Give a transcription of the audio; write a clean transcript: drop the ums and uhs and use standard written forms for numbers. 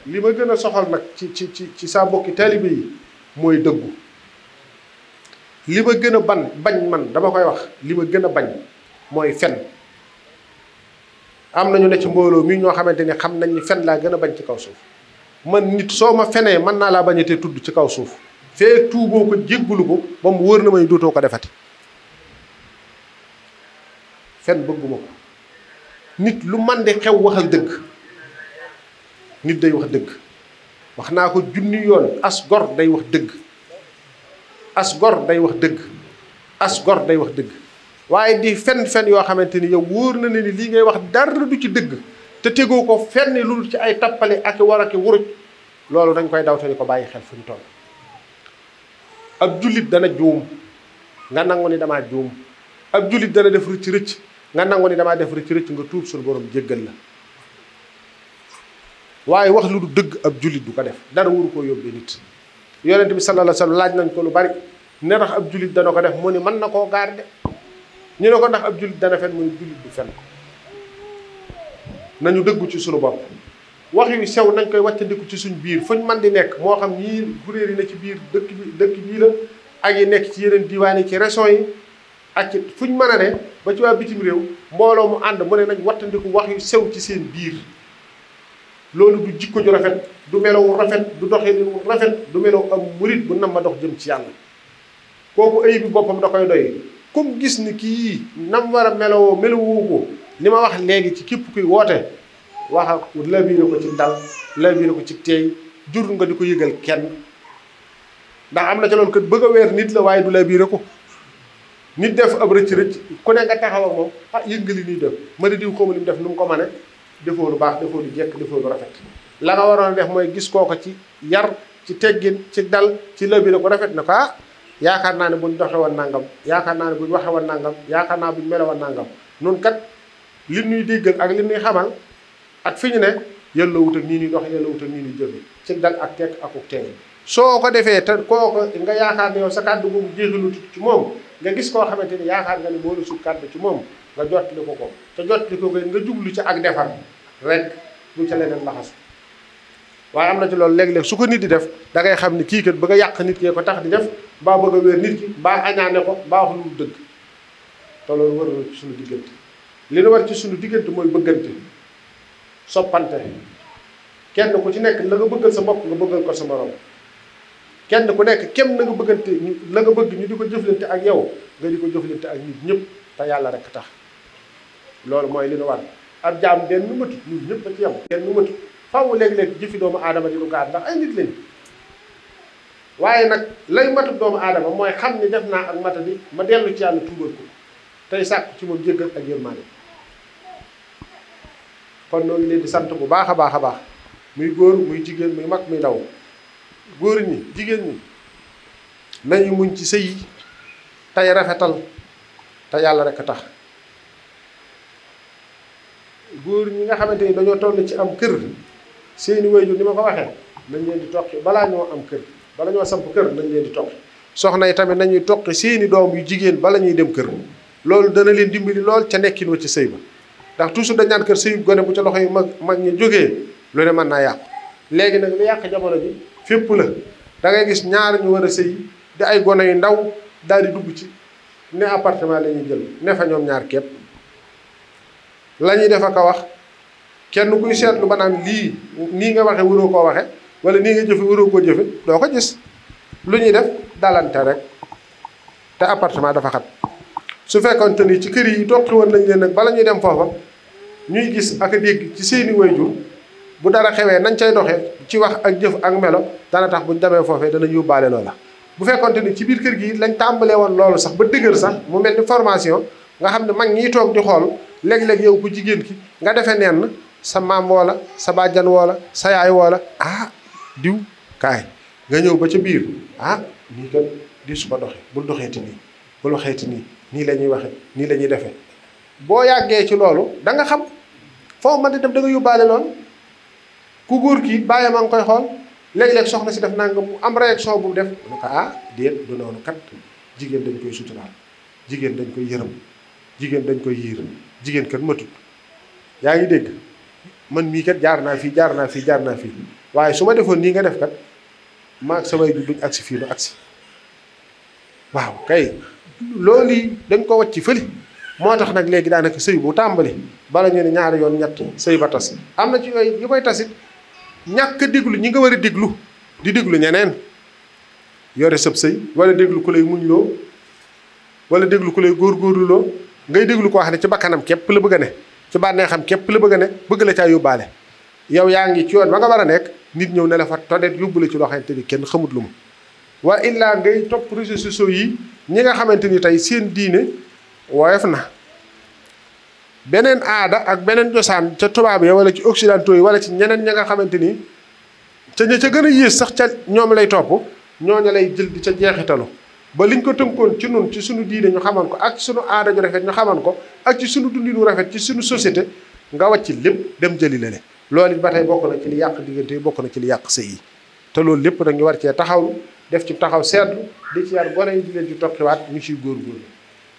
li ma gën a soxal nag ci saa mbokki taalibe yi mooy dëggu. li ma gën a bañ man dama koy wax li ma gën a bañ mooy fen. am nañu ne ci mbooloo mi ñoo xamante ni xam nañ ni fen laa gën a bañ ci kaw suuf man nit soo ma fenee mën naa laa bañatee tudd ci kaw suuf fee tuuboo ko jéggulu ko ba mu wóor na may dootoo ko defati. fen bëgguma ko. nit lu man di xew waxal dëgg. nit day wax dëgg. wax naa ko junni yoon as gor day wax dëgg. as gor day wax dëgg. as gor day wax dëgg. waaye di fen yoo xamante ni yow wóor na ne ni lii ngay wax dara du ci dëgg te tegoo ko fenn lu ci ay tappale ak war ak wuruj loolu dañ koy daw te di ko bàyyi xel fu ñu toll. ab jullit dana juum nga nangu ni damaa juum. ab jullit dana def rëcc rëcc nga nangu ni damaa def rëcc rëcc nga tuub suñu borom jéggal la. waaye wax lu du dëgg ab jullit du ko def dara waru koo yóbbee nit. yonent bi sallallahu alayhi wa sallam laaj nañ ko lu bari ne tax ab jullit dana ko def mu ni mën na koo garder. ñu ne ko ndax ab jullit dana fen mu ni jullit du fen. nañu dëggu ci suñu bopp. wax yu sew nañ koy wàccandiku ci suñ biir fuñ mën di nekk moo xam ñii kuréel yi ne ci biir dëkk bii la ak yi nekk ci yeneen diwaan yi ci région yi ak ci fuñ mën a ne ba ci waa bitim réew mbooloo mu ànd mu ne nañ wàccandiku wax yu sew ci seen biir. loolu du jikko ju rafet du melow rafet du doxalin wu rafet du melow am murit bu nam ma dox jëm ci yàlla. kooku ayib bi boppam da koy doy. comme gis ni kii nam war a melowoo melowoo ko li ma wax léegi ci képp kuy woote wax labiire ko ci dal labiire ko ci teey jur nga di ko yëgal kenn ndax am na ca loolu kat bëgg a weer nit la waaye du labiire ko nit def ab rëcc rëcc ku ne nga taxaw ak moom yëngali nii def ma di diw xawma li mu def nu mu ko mane defoo lu baax defoo lu jekk defoo lu rafet la nga waroon def mooy gis kooko ci yar ci teggin ci dal ci labiire ko rafet na ko yaakaar naa ne buñ doxe woon nangam yaakaar naa ne buñ waxe woon nangam yaakaar naa buñ mele woon nangam nun kat li ñuy déggal ak li ñuy xamal ak fi ñu ne yàlla wut ak nii ñuy dox yàlla wut ak nii ñuy jëfe ci dal ak tekk ak teey soo ko defee te kooku nga yaakaar ne yow sa kàddu boobu jeexalut ci moom nga gis koo xamante ni yaakaar nga ne moo la sut kàddu ci moom nga jottali ko ko te jottali ko nga jublu ci ak defar rek bu ca leneen laxasu waaye am na ci loolu léeg-léeg su ko nit di def da ngay xam ni kii kat bëgg a yàq nit kee ko tax di def mbaa bëgg a wéer nit ki mbaa añaane ko mbaa wax lu dëgg te loolu war na ci suñu diggante li nu war ci suñu diggante mooy bëggante soppante kenn ku ci nekk la nga bëggal sa bopp nga bëggal ko sa morom kenn ku nekk kem na nga bëggante la nga bëgg ñu di ko jëflante ak yow nga di ko jëflante ak nit ñëpp te yàlla rek tax loolu mooy li nu war ab jaam den nu matut ñun ñëpp a ci yem den nu matut faaw léeg-léeg jëfi doomu aadama di lu gaar ndax ay nit lañu waaye nag lay matut doomu aadama mooy xam ni def naa ak mata bi ma dellu ci yàlla tuubal ko tey sàkk ci moom jéggal ak yërmande kon noo ngi leen di sant bu baax a baax a baax muy góor muy jigéen muy mag muy ndaw góor ñi jigéen ñi nañu muñ ci sëy yi tey rafetal te yàlla rek a tax góor ñi nga xamante ni dañoo toll ci am kër seeni waajur ni ma ko waxee nañ leen di toqi balaa ñoo am kër bala ñoo samp kër nañ leen di toqi soxna yi tamit nañuy toqi seeni doom yu jigéen bala ñuy dem kër loolu dana leen dimbali lool ca nekkin wa ci sëy ba ndax toujours dañ naan kër sëyub gone bu ca loxo yu mag ñi jógee lu ne mën naa yàqu léegi nag li yàq jamono ji fépp la da ngay gis ñaar ñu war a sëy di ay gone yu ndaw daal di dugg ci ne appartement la ñuy jël ne fa ñoom ñaar képp la ñuy def ak a wax kenn kuy seetlu ba naan lii nii nga waxe waroo koo waxe wala nii nga jëfe waroo koo jëfe doo ko gis lu ñuy def dalante rek te appartement dafa xat su fekkoonte ni ci kër yi toqi woon nañ leen nag bala ñuy dem foofa ñuy gis ak a dégg ci seeni waajur bu dara xewee nañ cay doxee ci wax ak jëf ak melo dana tax buñ demee foofee danañ yóbbaale loola bu fekkoonte ni ci biir kër gi lañ tàmbalee woon loolu sax ba dëgër sax mu mel ni formation nga xam ne mag ñiy toog di xool léeg-léeg yow ku jigéen ki nga defee nenn sa maam woola sa bàjjan woola sa yaay woola diw kaay nga ñëw ba ca biir nii kat di su ko doxee bul doxeeti nii bul waxeeti nii nii la ñuy waxe nii la ñuy defee boo yàggee ci loolu da nga xam foo mën di dem da nga yóbbaale lool ku góor kii bàyyam a ngi koy xool léeg-léeg soxna si def nangam mu am réaction bu def mu ne ko déet du noonu kat jigéen dañ koy suturaal jigéen dañ koy yërëm jigéen dañ koy yiir jigéen kat matut yaa ngi dégg man mii kat jaar naa fii jaar naa fii jaar naa fii waaye su ma defoon nii nga def kat maag samay du duñ agsi fii du agsi waaw kay loolu yi dañ ko wacc ci fëli moo tax nag léegi daanaka sëy bu tàmbali bala ñu ne ñaari yoon ñett sëy ba tas am na ci yooyu yi koy tasit ñàkk a déglu ñi nga war a déglu di déglu ñeneen yore sëb sëy wala déglu ku lay muñ loo wala déglu ku lay góorgóorlu loo ngay déglu koo xam ne ci bakkanam képp la bëgg a ne ci bànneexam képp la bëgg a ne bëgg la caa yóbbaale yow yaa ngi ci yoon ba nga war a nekk nit ñëw ne la fa todet yóbbu la ci loo xamante ni kenn xamut lu mu wa illaa ngay topp réseaux sociaux yi ñi nga xamante ni tey seen diine woyof na beneen aada ak beneen cosaan ca tubaab ya wala ci occidentaux yi wala ci ñeneen ña nga xamante ni ca ña ca gën a yées sax ca ñoom lay topp ñooñu lay jël di ca jeexitalu ba liñ ko tënkoon ci nun ci suñu diine ñu xaman ko ak ci suñu aada ju rafet ñu xaman ko ak ci suñu dundinu rafet ci suñu société nga wàcc lépp dem jëli lele loolu it ba tey bokk na ci li yàq diggante yi bokk na ci li yàq sëy yi te loolu lépp nag ñu war cee taxaw def ci taxaw seetlu di ci yar gone yi di leen ci toqiwaat ñu ciy góorgóorlu